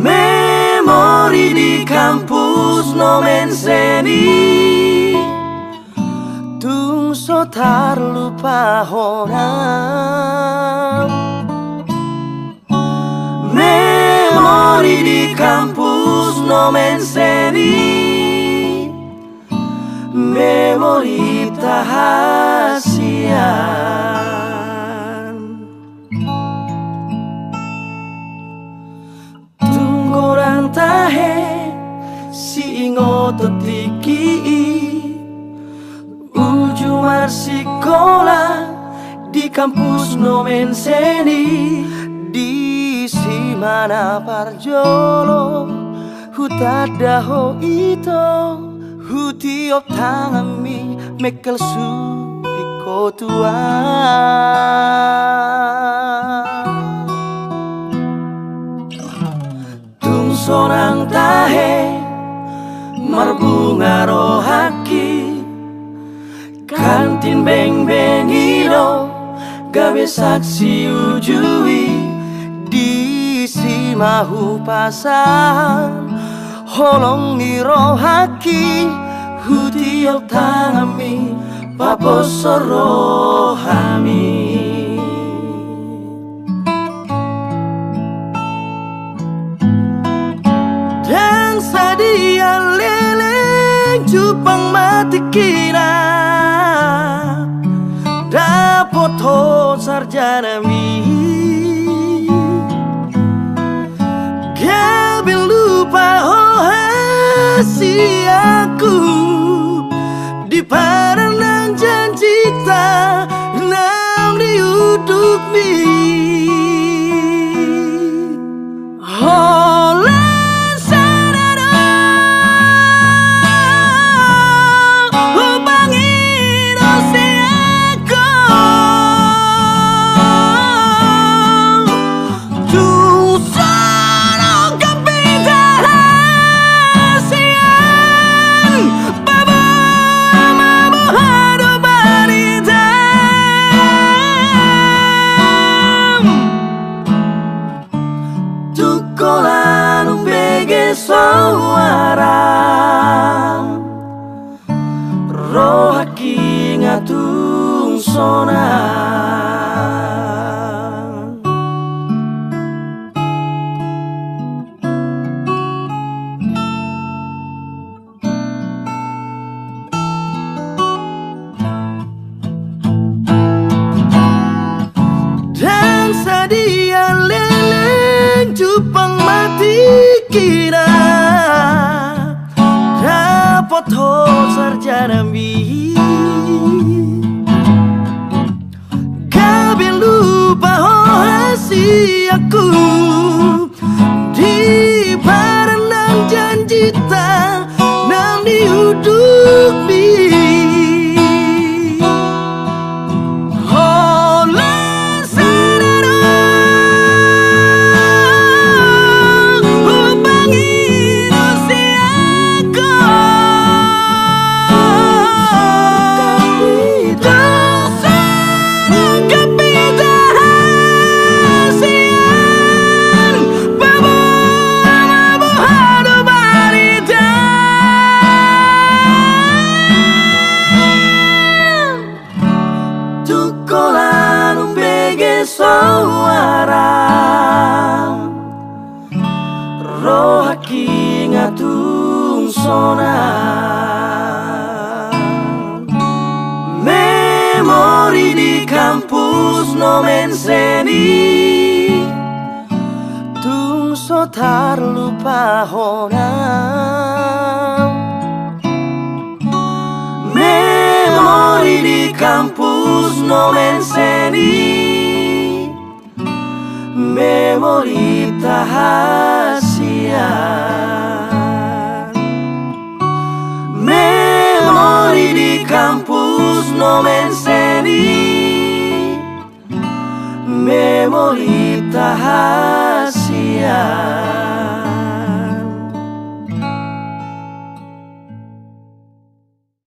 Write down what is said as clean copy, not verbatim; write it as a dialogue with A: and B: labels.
A: Memori di kampus no menseni tung so tarlupa honam. Memori di kampus no menseni, memori tahasian. Tunggoran tahe si ingoto tiki ujung sekolah di kampus no menseni. Di simana parjolo hutadaho ito hutiop tangami mekel su di kotua. Tung sorang tahe marbunga rohaki kantin beng-beng ino gawe saksi ujui di simahu pasan holong niro haki hutiok tangami paposoro hami. Dan sadia leleng cupang mati kira dapot ho sarjana mi gabil lupa ho hasi aku di paranang janji ta nam diuduk mi holan sarada hubangin si aku tung sono kapitahasian babo mabo hado baridam tukolanu bege soaram rohaki ngatung sonang. Dan sadia leleng cupang mati kira dapot ho sarjana mi gabil lupa ho hasi aku di paranang janji ta nam diuduk mi holan sarada hubangin si aku tung sono kapitahasian babo mabo hado baridam tukolanu bege soaram rohaki ngatung sonang. Memori di kampus no menseni tung so tarlupa honam. Memori di kampus no menseni, memori tahasian. Memori di kampus no menseni, memori tahasian.